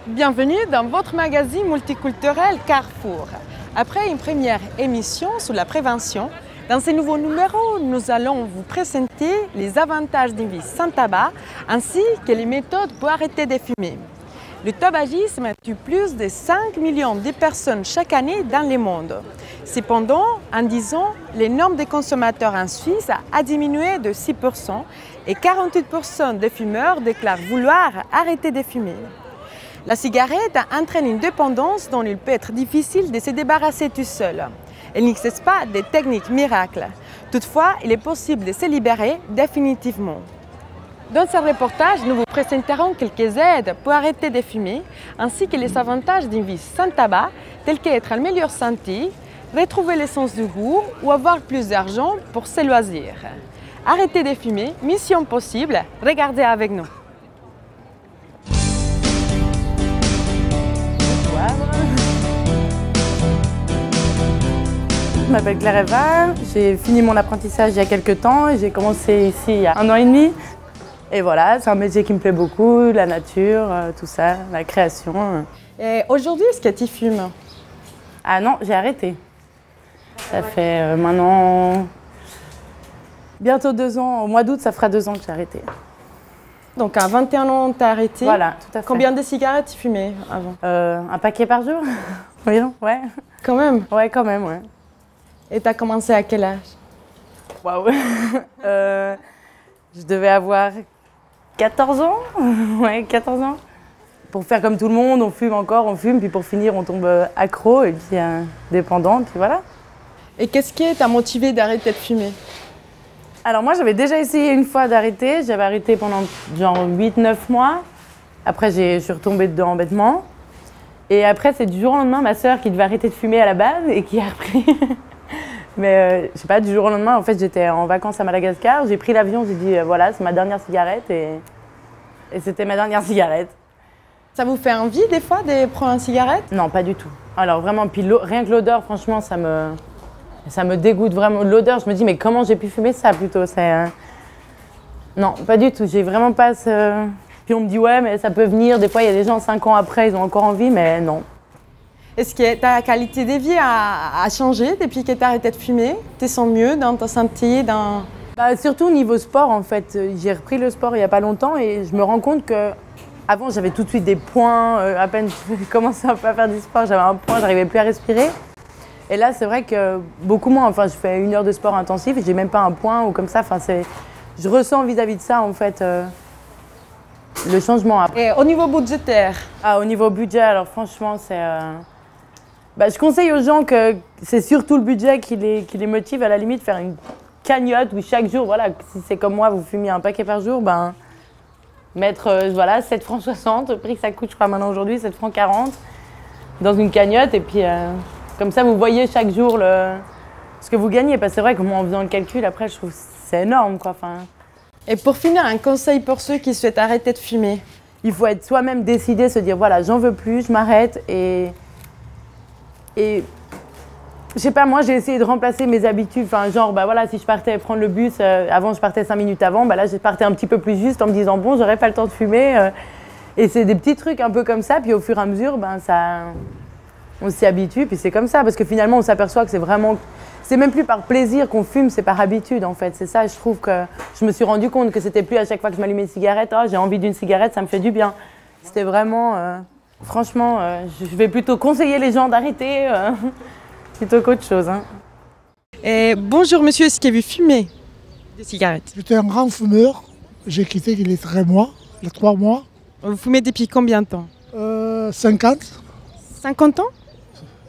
Bienvenue dans votre magazine multiculturel Carrefour. Après une première émission sur la prévention, dans ce nouveau numéro, nous allons vous présenter les avantages d'une vie sans tabac ainsi que les méthodes pour arrêter de fumer. Le tabagisme tue plus de 5 millions de personnes chaque année dans le monde. Cependant, en 10 ans, le nombre de consommateurs en Suisse a diminué de 6% et 48% des fumeurs déclarent vouloir arrêter de fumer. La cigarette entraîne une dépendance dont il peut être difficile de se débarrasser tout seul. Elle n'existe pas de technique miracle. Toutefois, il est possible de se libérer définitivement. Dans ce reportage, nous vous présenterons quelques aides pour arrêter de fumer, ainsi que les avantages d'une vie sans tabac, tels qu'être en meilleure santé, retrouver le sens du goût ou avoir plus d'argent pour ses loisirs. Arrêter de fumer, mission possible, regardez avec nous. Je m'appelle Claire Eva, j'ai fini mon apprentissage il y a quelques temps et j'ai commencé ici il y a 1 an et demi. Et voilà, c'est un métier qui me plaît beaucoup, la nature, tout ça, la création. Et aujourd'hui, est-ce que tu fumes? Ah non, j'ai arrêté. Ça fait maintenant bientôt 2 ans, au mois d'août ça fera 2 ans que j'ai arrêté. Donc à 21 ans, tu as arrêté. Voilà, tout à fait. Combien de cigarettes tu fumais avant? Un paquet par jour. Oui, ouais. Quand même? Ouais, quand même, ouais. Et tu as commencé à quel âge? Waouh. Je devais avoir 14 ans. Ouais, 14 ans. Pour faire comme tout le monde, on fume encore, on fume, puis pour finir, on tombe accro et puis dépendant, puis voilà. Et qu'est-ce qui t'a motivé d'arrêter de fumer? Alors moi, j'avais déjà essayé une fois d'arrêter. J'avais arrêté pendant genre 8-9 mois. Après, je suis retombée dedans bêtement. Et après, c'est du jour au lendemain, ma sœur qui devait arrêter de fumer à la base et qui a repris. Mais je sais pas, du jour au lendemain, en fait, j'étais en vacances à Madagascar. J'ai pris l'avion, j'ai dit voilà, c'est ma dernière cigarette et c'était ma dernière cigarette. Ça vous fait envie des fois de prendre une cigarette? Non, pas du tout. Alors vraiment, puis rien que l'odeur, franchement, ça me dégoûte vraiment. L'odeur, je me dis mais comment j'ai pu fumer ça plutôt? Non, pas du tout. J'ai vraiment pas ce... Puis on me dit ouais, mais ça peut venir. Des fois, il y a des gens 5 ans après, ils ont encore envie, mais non. Est-ce que ta qualité de vie a changé depuis que tu as arrêté de fumer? Tu te sens mieux dans ta santé, dans... Surtout au niveau sport, en fait. J'ai repris le sport il n'y a pas longtemps et je me rends compte que avant j'avais tout de suite des points. À peine je commençais un peu à faire du sport, j'avais un point, j'arrivais plus à respirer. Et là, c'est vrai que beaucoup moins. Enfin, je fais 1 heure de sport intensif et j'ai même pas un point ou comme ça. Enfin, je ressens vis-à-vis de ça, en fait, le changement après. Et au niveau budgétaire? Ah, au niveau budget, alors franchement, c'est... je conseille aux gens que c'est surtout le budget qui les motive, à la limite, faire une cagnotte où chaque jour, voilà, si c'est comme moi, vous fumiez un paquet par jour, mettre, voilà, 7 francs 60, le prix que ça coûte, je crois, maintenant aujourd'hui, 7 francs 40, dans une cagnotte, et puis comme ça, vous voyez chaque jour ce que vous gagnez, parce que c'est vrai que moi, en faisant le calcul, après, je trouve que c'est énorme, quoi. Et pour finir, un conseil pour ceux qui souhaitent arrêter de fumer? Il faut être soi-même décidé, se dire, voilà, j'en veux plus, je m'arrête, et je sais pas, moi j'ai essayé de remplacer mes habitudes, genre voilà, si je partais prendre le bus, avant je partais 5 minutes avant, là je partais un petit peu plus juste en me disant bon, j'aurais pas le temps de fumer, et c'est des petits trucs un peu comme ça, puis au fur et à mesure, on s'y habitue, puis c'est comme ça, parce que finalement on s'aperçoit que c'est même plus par plaisir qu'on fume, c'est par habitude en fait, c'est ça, je trouve que je me suis rendu compte que c'était plus à chaque fois que je m'allumais une cigarette, oh, j'ai envie d'une cigarette, ça me fait du bien, c'était vraiment... Franchement, je vais plutôt conseiller les gens d'arrêter plutôt qu'autre chose. Hein. Et bonjour monsieur, est-ce que vous fumez des cigarettes? J'étais un grand fumeur, j'ai quitté il y a 3 mois. Vous fumez depuis combien de temps? 50. 50 ans?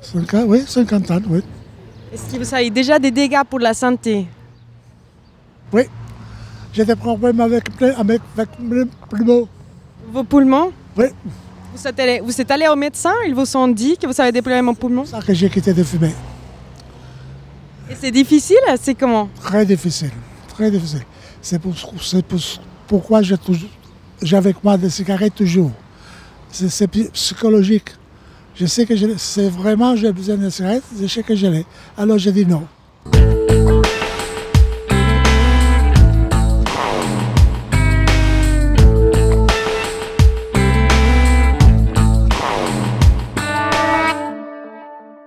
50, oui, 50 ans, oui. Est-ce que vous avez déjà des dégâts pour la santé? Oui, j'ai des problèmes avec mes poumons. Vos poumons? Oui. Vous êtes allé au médecin, ils vous ont dit que vous avez des problèmes aux poumons? C'est ça que j'ai quitté de fumer. Et c'est difficile, c'est comment? Très difficile, très difficile. Pourquoi j'ai avec moi des cigarettes toujours. C'est psychologique. Je sais que c'est vraiment j'ai besoin de cigarettes, je sais que je l'ai. Alors j'ai dit non.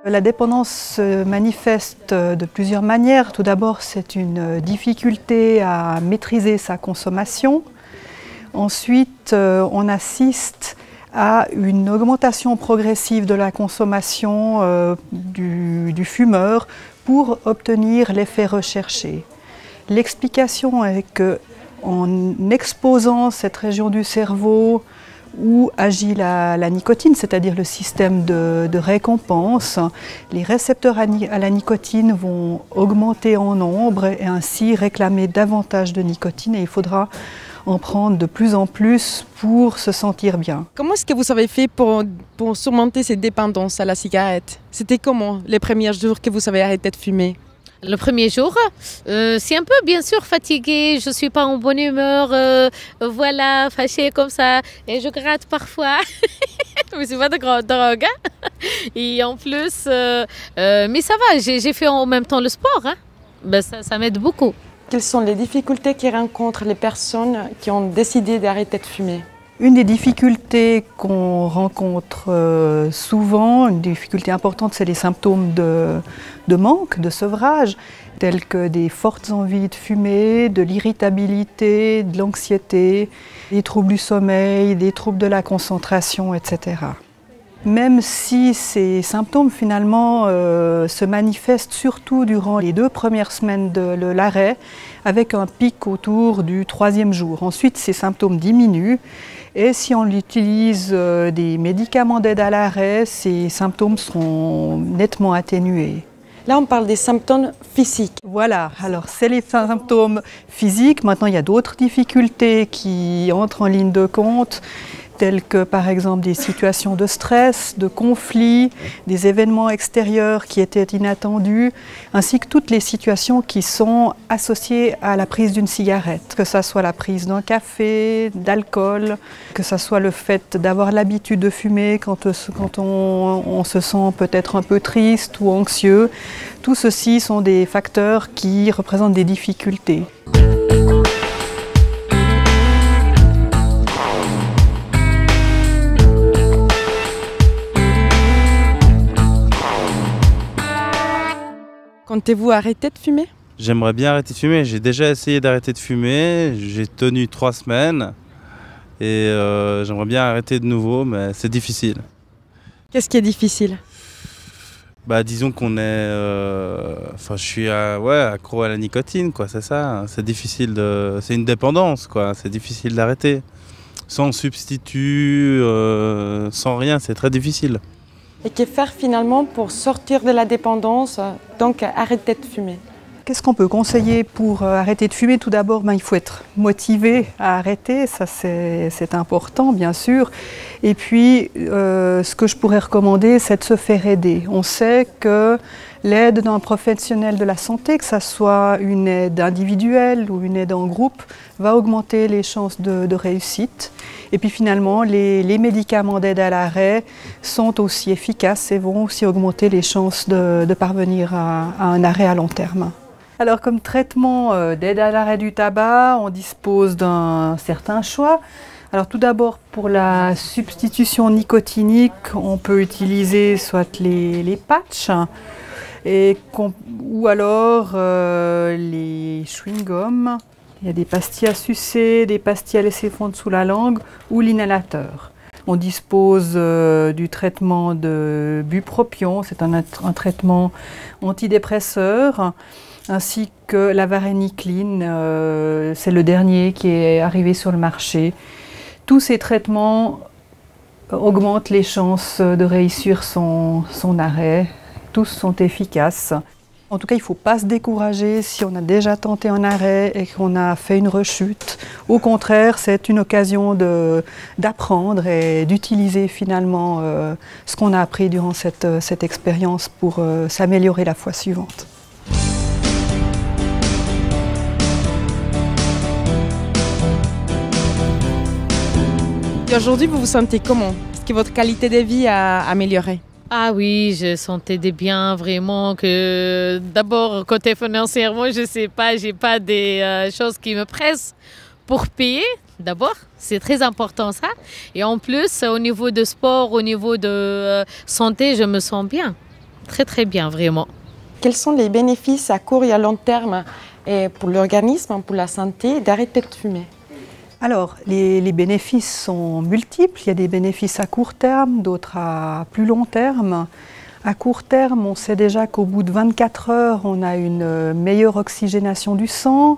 La dépendance se manifeste de plusieurs manières. Tout d'abord, c'est une difficulté à maîtriser sa consommation. Ensuite, on assiste à une augmentation progressive de la consommation du fumeur pour obtenir l'effet recherché. L'explication est qu'en exposant cette région du cerveau où agit la nicotine, c'est-à-dire le système de récompense, les récepteurs à la nicotine vont augmenter en nombre et ainsi réclamer davantage de nicotine, et il faudra en prendre de plus en plus pour se sentir bien. Comment est-ce que vous avez fait pour surmonter cette dépendance à la cigarette? C'était comment les premiers jours que vous avez arrêté de fumer? Le premier jour, c'est un peu bien sûr fatiguée, je ne suis pas en bonne humeur, voilà, fâchée comme ça, et je gratte parfois. Mais c'est pas de grande drogue. Hein? Et en plus, mais ça va, j'ai fait en même temps le sport, hein? Ben, ça m'aide beaucoup. Quelles sont les difficultés que rencontrent les personnes qui ont décidé d'arrêter de fumer? Une des difficultés qu'on rencontre souvent, une difficulté importante, c'est les symptômes de manque, de sevrage, tels que des fortes envies de fumer, de l'irritabilité, de l'anxiété, des troubles du sommeil, des troubles de la concentration, etc. Même si ces symptômes finalement se manifestent surtout durant les 2 premières semaines de l'arrêt, avec un pic autour du 3e jour. Ensuite, ces symptômes diminuent et si on utilise des médicaments d'aide à l'arrêt, ces symptômes seront nettement atténués. Là, on parle des symptômes physiques. Voilà, alors c'est les symptômes physiques. Maintenant, il y a d'autres difficultés qui entrent en ligne de compte, telles que par exemple des situations de stress, de conflits, des événements extérieurs qui étaient inattendus, ainsi que toutes les situations qui sont associées à la prise d'une cigarette, que ce soit la prise d'un café, d'alcool, que ce soit le fait d'avoir l'habitude de fumer quand on se sent peut-être un peu triste ou anxieux. Tout ceci sont des facteurs qui représentent des difficultés. Comptez-vous arrêter de fumer? J'aimerais bien arrêter de fumer. J'ai déjà essayé d'arrêter de fumer. J'ai tenu 3 semaines. Et j'aimerais bien arrêter de nouveau, mais c'est difficile. Qu'est-ce qui est difficile? Bah, disons qu'on est... je suis accro à la nicotine, quoi, c'est ça. C'est difficile c'est une dépendance, quoi. C'est difficile d'arrêter. Sans substitut, sans rien, c'est très difficile. Et que faire finalement pour sortir de la dépendance, donc arrêter de fumer? Qu'est-ce qu'on peut conseiller pour arrêter de fumer? Tout d'abord, il faut être motivé à arrêter, ça c'est important bien sûr. Et puis, ce que je pourrais recommander, c'est de se faire aider. On sait que l'aide d'un professionnel de la santé, que ce soit une aide individuelle ou une aide en groupe, va augmenter les chances de réussite. Et puis finalement, les médicaments d'aide à l'arrêt sont aussi efficaces et vont aussi augmenter les chances de parvenir à un arrêt à long terme. Alors comme traitement d'aide à l'arrêt du tabac, on dispose d'un certain choix. Alors tout d'abord, pour la substitution nicotinique, on peut utiliser soit les patchs, ou alors les chewing-gums. Il y a des pastilles à sucer, des pastilles à laisser fondre sous la langue ou l'inhalateur. On dispose du traitement de bupropion, c'est un traitement antidépresseur, ainsi que la varénicline, c'est le dernier qui est arrivé sur le marché. Tous ces traitements augmentent les chances de réussir son arrêt. Tous sont efficaces. En tout cas, il ne faut pas se décourager si on a déjà tenté un arrêt et qu'on a fait une rechute. Au contraire, c'est une occasion d'apprendre et d'utiliser finalement ce qu'on a appris durant cette expérience pour s'améliorer la fois suivante. Et aujourd'hui, vous vous sentez comment? Est-ce que votre qualité de vie a amélioré? Ah oui, je sentais des biens vraiment que d'abord côté financièrement, je sais pas, j'ai pas des choses qui me pressent pour payer. D'abord, c'est très important ça. Et en plus, au niveau de sport, au niveau de santé, je me sens bien. Très très bien, vraiment. Quels sont les bénéfices à court et à long terme et pour l'organisme, pour la santé, d'arrêter de fumer? Alors, les bénéfices sont multiples. Il y a des bénéfices à court terme, d'autres à plus long terme. À court terme, on sait déjà qu'au bout de 24 heures, on a une meilleure oxygénation du sang.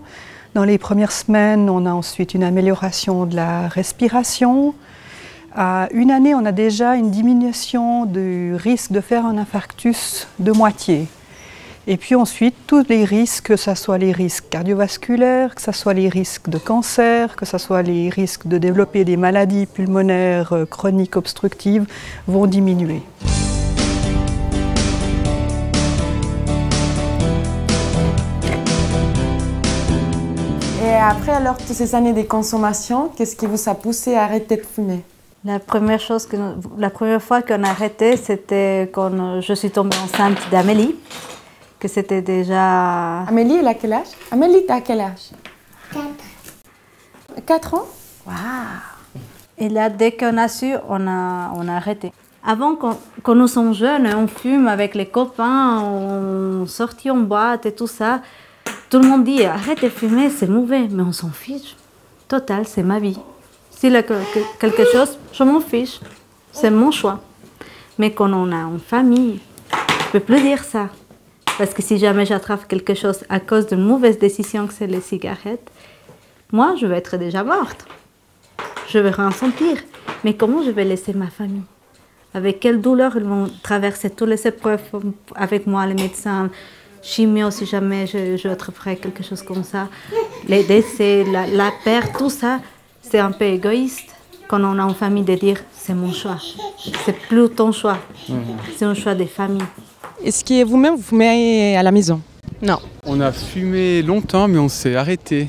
Dans les premières semaines, on a ensuite une amélioration de la respiration. À une année, on a déjà une diminution du risque de faire un infarctus de moitié. Et puis ensuite, tous les risques, que ce soit les risques cardiovasculaires, que ce soit les risques de cancer, que ce soit les risques de développer des maladies pulmonaires chroniques obstructives, vont diminuer. Et après, alors, toutes ces années de consommation, qu'est-ce qui vous a poussé à arrêter de fumer? La première fois qu'on a arrêté, c'était quand je suis tombée enceinte d'Amélie, que c'était déjà... Amélie, elle a quel âge? Amélie, t'as quel âge? 4. 4 ans? Waouh! Et là, dès qu'on a su, on a arrêté. Avant, quand nous sommes jeunes, on fume avec les copains, on sortit en boîte et tout ça. Tout le monde dit, arrête de fumer, c'est mauvais, mais on s'en fiche. Total, c'est ma vie. S'il y a quelque chose, je m'en fiche. C'est mon choix. Mais quand on a une famille, je ne peux plus dire ça. Parce que si jamais j'attrape quelque chose à cause d'une mauvaise décision que c'est les cigarettes, moi, je vais être déjà morte. Je vais rien sentir. Mais comment je vais laisser ma famille? Avec quelle douleur ils vont traverser toutes les épreuves avec moi, les médecins, chimio, si jamais je attraperais quelque chose comme ça. Les décès, la perte, tout ça, c'est un peu égoïste quand on a une famille de dire c'est mon choix. C'est plus ton choix, c'est un choix des familles. Est-ce que vous-même, vous fumez à la maison? Non. On a fumé longtemps, mais on s'est arrêté.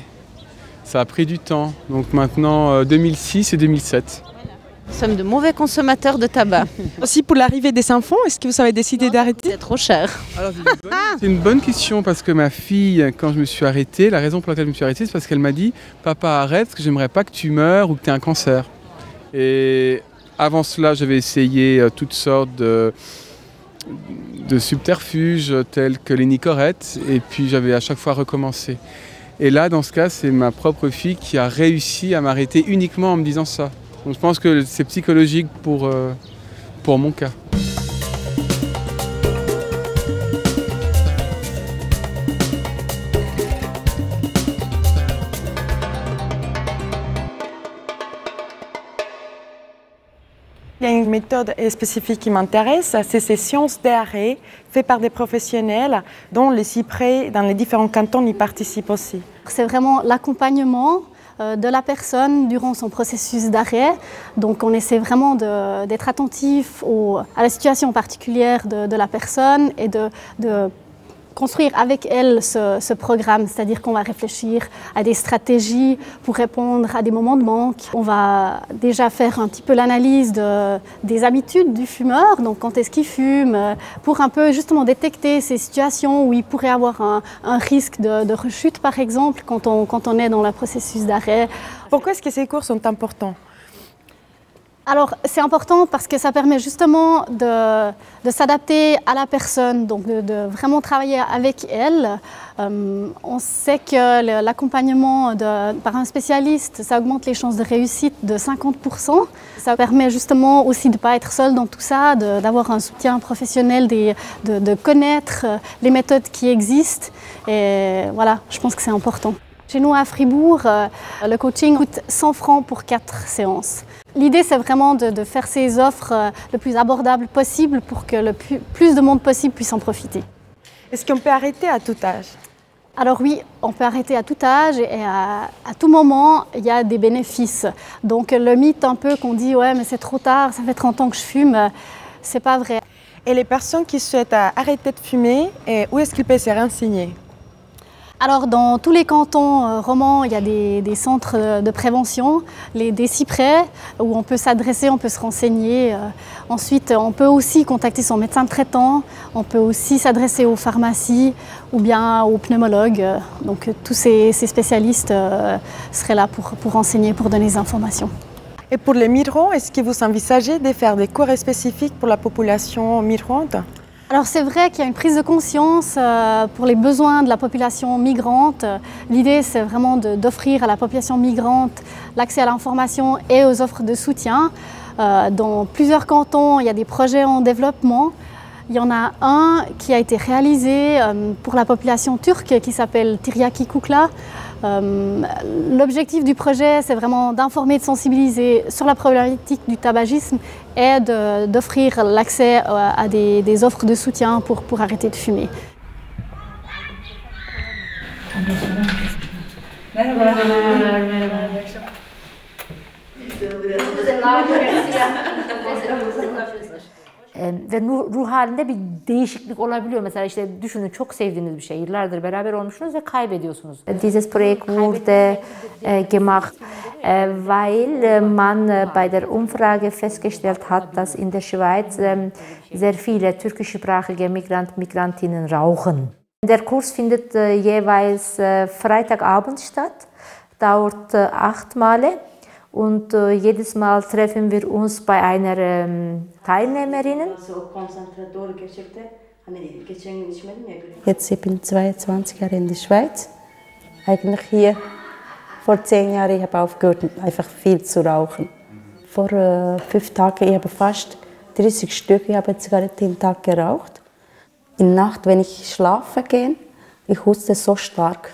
Ça a pris du temps. Donc maintenant, 2006 et 2007. Nous sommes de mauvais consommateurs de tabac. Aussi pour l'arrivée des enfants, est-ce que vous avez décidé d'arrêter? C'est trop cher. C'est une bonne question parce que ma fille, quand je me suis arrêté, la raison pour laquelle je me suis arrêté, c'est parce qu'elle m'a dit « Papa, arrête, parce que j'aimerais pas que tu meurs ou que tu aies un cancer. » Et avant cela, j'avais essayé toutes sortes de subterfuges tels que les Nicorette et puis j'avais à chaque fois recommencé. Et là, dans ce cas, c'est ma propre fille qui a réussi à m'arrêter uniquement en me disant ça. Donc je pense que c'est psychologique pour mon cas. Il y a une méthode spécifique qui m'intéresse, c'est ces séances d'arrêt faites par des professionnels dont les cyprès dans les différents cantons y participent aussi. C'est vraiment l'accompagnement de la personne durant son processus d'arrêt. Donc on essaie vraiment d'être attentif à la situation particulière de la personne et de construire avec elle ce programme, c'est-à-dire qu'on va réfléchir à des stratégies pour répondre à des moments de manque. On va déjà faire un petit peu l'analyse des habitudes du fumeur, donc quand est-ce qu'il fume, pour un peu justement détecter ces situations où il pourrait avoir un risque de rechute par exemple quand on est dans le processus d'arrêt. Pourquoi est-ce que ces cours sont importants? Alors, c'est important parce que ça permet justement de s'adapter à la personne, donc de vraiment travailler avec elle. On sait que l'accompagnement par un spécialiste, ça augmente les chances de réussite de 50%. Ça permet justement aussi de ne pas être seul dans tout ça, d'avoir un soutien professionnel, de connaître les méthodes qui existent. Et voilà, je pense que c'est important. Chez nous à Fribourg, le coaching coûte 100 francs pour 4 séances. L'idée, c'est vraiment de faire ces offres le plus abordables possible pour que le plus de monde possible puisse en profiter. Est-ce qu'on peut arrêter à tout âge? Alors oui, on peut arrêter à tout âge et à tout moment, il y a des bénéfices. Donc le mythe un peu qu'on dit « ouais, mais c'est trop tard, ça fait 30 ans que je fume », c'est pas vrai. Et les personnes qui souhaitent arrêter de fumer, où est-ce qu'ils peuvent se renseigner? Alors dans tous les cantons romans, il y a des centres de prévention, des cyprès, où on peut s'adresser, on peut se renseigner. Ensuite, on peut aussi contacter son médecin traitant, on peut aussi s'adresser aux pharmacies ou bien aux pneumologues. Donc tous ces spécialistes seraient là pour renseigner, pour donner des informations. Et pour les migrants, est-ce que vous envisagez de faire des cours spécifiques pour la population migrante? Alors c'est vrai qu'il y a une prise de conscience pour les besoins de la population migrante. L'idée c'est vraiment d'offrir à la population migrante l'accès à l'information et aux offres de soutien. Dans plusieurs cantons, il y a des projets en développement. Il y en a un qui a été réalisé pour la population turque qui s'appelle Tiryaki Kukla. L'objectif du projet, c'est vraiment d'informer et de sensibiliser sur la problématique du tabagisme et d'offrir l'accès à des offres de soutien pour arrêter de fumer. Ve ruh halinde bir değişiklik olabiliyor. Mesela işte düşünün çok sevdiğiniz bir şey. Yıllardır beraber olmuşsunuz ve kaybediyorsunuz. Dieses Projekt wurde gemacht, weil man bei der Umfrage festgestellt hat, dass in der Schweiz sehr viele türkischsprachige Migrantinnen rauchen. Der Kurs findet jeweils Freitagabend statt, dauert 8 Male. Und jedes Mal treffen wir uns bei einer Teilnehmerin. Jetzt ich bin 22 Jahre in der Schweiz. Eigentlich hier vor 10 Jahren, ich habe aufgehört, einfach viel zu rauchen. Vor 5 Tagen, ich habe fast 30 Stück, ich habe Zigaretten jeden Tag geraucht. In der Nacht, wenn ich schlafen gehe, ich huste so stark.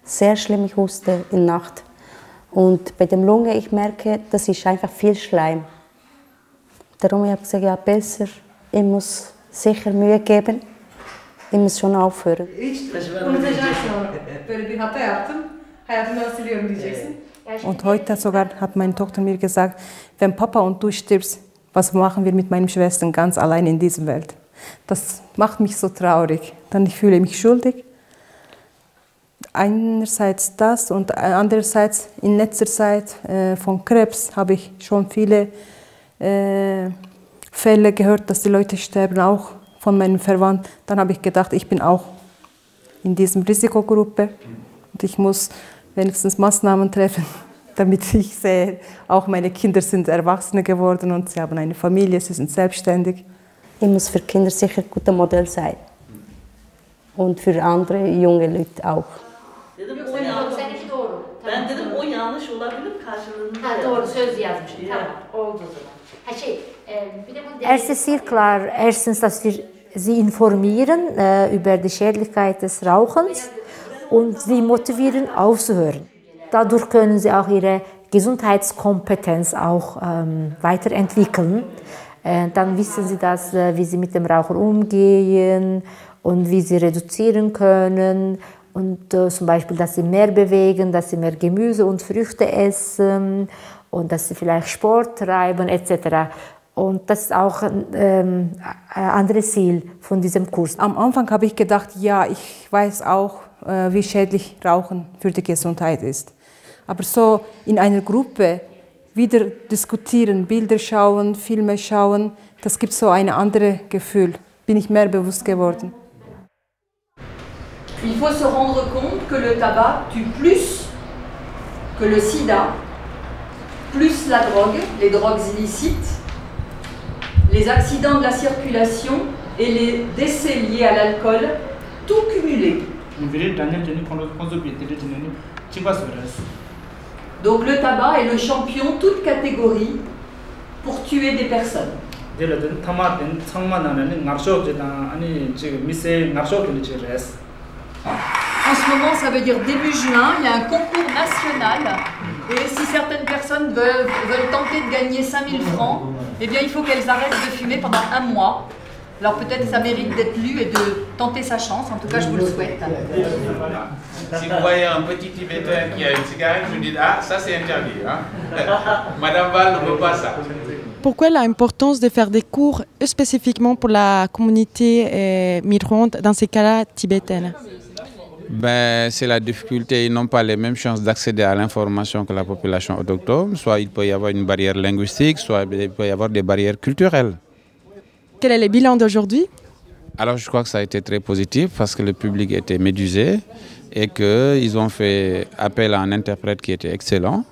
Sehr schlimm, ich huste in der Nacht. Und bei dem Lunge, ich merke, das ist einfach viel Schleim. Darum habe ich gesagt, ja besser, ich muss sicher Mühe geben, ich muss schon aufhören. Und heute sogar hat meine Tochter mir gesagt, wenn Papa und du stirbst, was machen wir mit meinen Schwestern ganz allein in dieser Welt? Das macht mich so traurig, dann ich fühle mich schuldig. Einerseits das und andererseits in letzter Zeit von Krebs habe ich schon viele Fälle gehört, dass die Leute sterben, auch von meinen Verwandten. Dann habe ich gedacht, ich bin auch in dieser Risikogruppe und ich muss wenigstens Maßnahmen treffen, damit ich sehe, auch meine Kinder sind Erwachsene geworden und sie haben eine Familie, sie sind selbstständig. Ich muss für Kinder sicher ein gutes Modell sein und für andere junge Leute auch. Dedim o yanlış. Seninki doğru. Ben dedim o yanlış olabilir karşılığında. Ha doğru söz yazmıştım. Tamam oldu o zaman. Ha bir de bu Es ist sehr klar, erstens, dass wir sie informieren über die Schädlichkeit des Rauchens und sie motivieren aufzuhören. Dadurch können sie auch ihre Gesundheitskompetenz auch weiterentwickeln. Dann wissen sie, wie sie mit dem Rauchen umgehen und wie sie reduzieren können. Und zum Beispiel, dass sie mehr bewegen, dass sie mehr Gemüse und Früchte essen und dass sie vielleicht Sport treiben etc. Und das ist auch ein anderes Ziel von diesem Kurs. Am Anfang habe ich gedacht, ja, ich weiß auch, wie schädlich Rauchen für die Gesundheit ist. Aber so in einer Gruppe wieder diskutieren, Bilder schauen, Filme schauen, das gibt so ein anderes Gefühl. Bin ich mehr bewusst geworden. Il faut se rendre compte que le tabac tue plus que le sida, plus la drogue, les drogues illicites, les accidents de la circulation et les décès liés à l'alcool, tout cumulé. Donc le tabac est le champion, toute catégorie, pour tuer des personnes. En ce moment, ça veut dire début juin, il y a un concours national et si certaines personnes veulent tenter de gagner 5 000 francs, eh bien il faut qu'elles arrêtent de fumer pendant 1 mois. Alors peut-être ça mérite d'être lu et de tenter sa chance, en tout cas je vous le souhaite. Si vous voyez un petit Tibétain qui a une cigarette, vous dites « Ah, ça c'est interdit, hein? Madame Val ne veut pas ça. » Pourquoi l'importance de faire des cours spécifiquement pour la communauté migrante dans ces cas-là tibétaine? Ben, c'est la difficulté, ils n'ont pas les mêmes chances d'accéder à l'information que la population autochtone. Soit il peut y avoir une barrière linguistique, soit il peut y avoir des barrières culturelles. Quel est le bilan d'aujourd'hui? Alors je crois que ça a été très positif parce que le public était médusé et qu'ils ont fait appel à un interprète qui était excellent.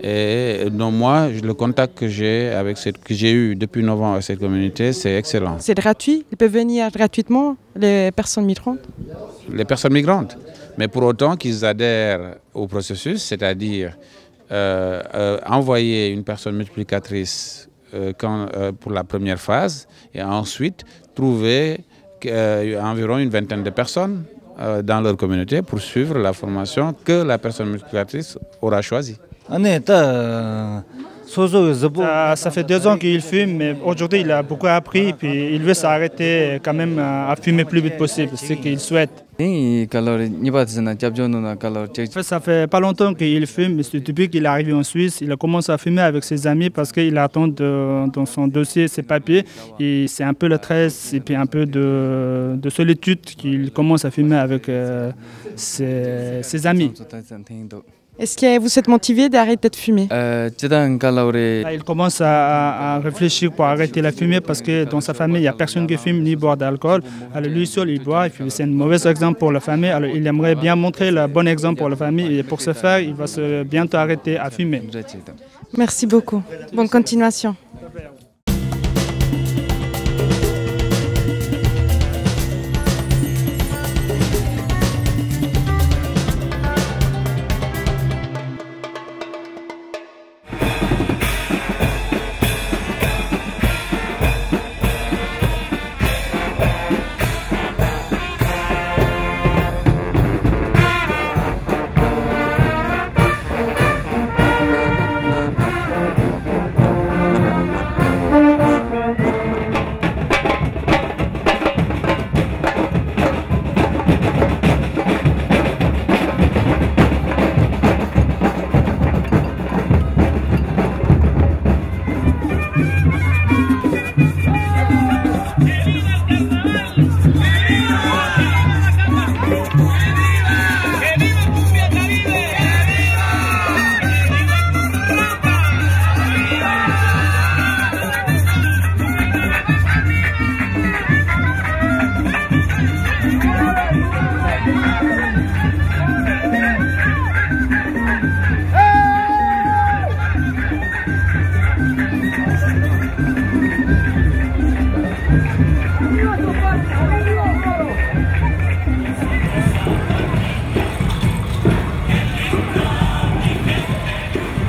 Et donc moi, le contact que j'ai eu depuis novembre avec cette communauté, c'est excellent. C'est gratuit? Ils peuvent venir gratuitement, les personnes migrantes? Les personnes migrantes. Mais pour autant qu'ils adhèrent au processus, c'est-à-dire envoyer une personne multiplicatrice pour la première phase et ensuite trouver environ une vingtaine de personnes dans leur communauté pour suivre la formation que la personne multiplicatrice aura choisie. Ça fait 2 ans qu'il fume, mais aujourd'hui il a beaucoup appris et il veut s'arrêter quand même à fumer le plus vite possible, c'est ce qu'il souhaite. Ça fait pas longtemps qu'il fume, mais depuis qu'il est arrivé en Suisse, il a commencé à fumer avec ses amis parce qu'il attend dans son dossier ses papiers. Et c'est un peu le stress et puis un peu de solitude qu'il commence à fumer avec ses amis. Est-ce que vous êtes motivé d'arrêter de fumer? Il commence à réfléchir pour arrêter la fumée parce que dans sa famille, il n'y a personne qui fume ni boit d'alcool. Alors lui seul, il boit, c'est un mauvais exemple pour la famille. Alors il aimerait bien montrer le bon exemple pour la famille et pour ce faire, il va bientôt arrêter à fumer. Merci beaucoup. Bonne continuation.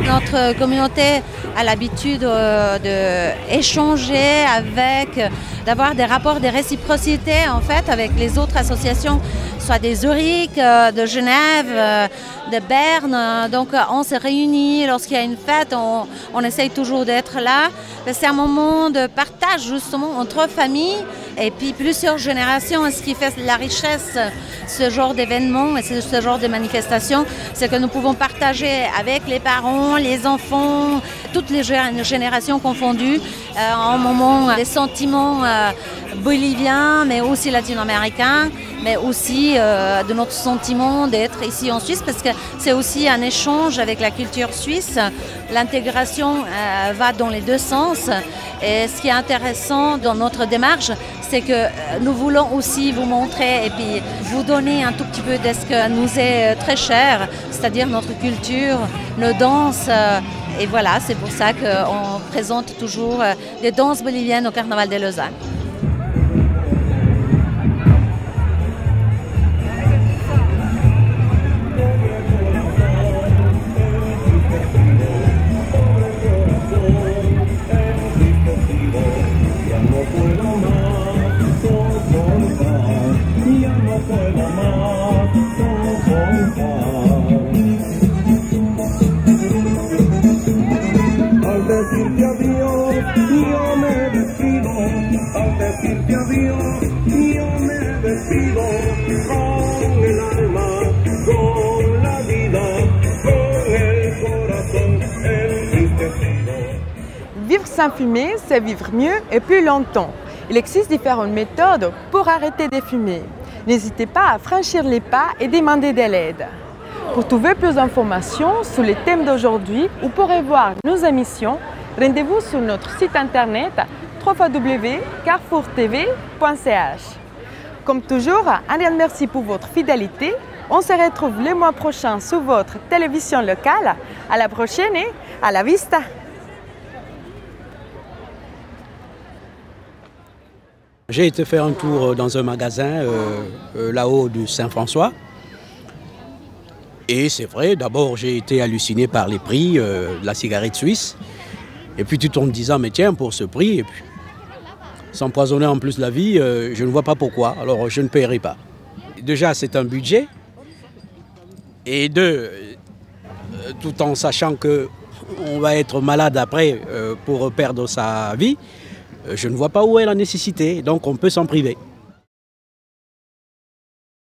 Notre communauté a l'habitude d'échanger d'avoir des rapports de réciprocité en fait avec les autres associations, soit des Zurich, de Genève, de Berne. Donc on se réunit lorsqu'il y a une fête, on essaye toujours d'être là. C'est un moment de partage justement entre familles et puis plusieurs générations. Ce qui fait la richesse, ce genre d'événements et ce genre de manifestations, c'est que nous pouvons partager avec les parents, les enfants, toutes les générations confondues, en moment des sentiments boliviens, mais aussi latino-américains, mais aussi de notre sentiment d'être ici en Suisse, parce que c'est aussi un échange avec la culture suisse. L'intégration va dans les deux sens. Et ce qui est intéressant dans notre démarche, c'est que nous voulons aussi vous montrer et puis vous donner un tout petit peu de ce que nous est très cher, c'est-à-dire notre culture, nos danses. Et voilà, c'est pour ça qu'on présente toujours des danses boliviennes au Carnaval de Lausanne. Vivre sans fumer, c'est vivre mieux et plus longtemps. Il existe différentes méthodes pour arrêter de fumer. N'hésitez pas à franchir les pas et demander de l'aide. Pour trouver plus d'informations sur les thèmes d'aujourd'hui ou pour revoir nos émissions, rendez-vous sur notre site internet www.carrefourtv.ch. Comme toujours, un grand merci pour votre fidélité. On se retrouve le mois prochain sur votre télévision locale. À la prochaine et à la vista! J'ai été faire un tour dans un magasin là-haut de Saint-François. Et c'est vrai, d'abord j'ai été halluciné par les prix de la cigarette suisse. Et puis tout en me disant, mais tiens, pour ce prix, et puis, s'empoisonner en plus la vie, je ne vois pas pourquoi, alors je ne paierai pas. Déjà, c'est un budget. Et deux, tout en sachant qu'on va être malade après pour perdre sa vie, je ne vois pas où est la nécessité, donc on peut s'en priver.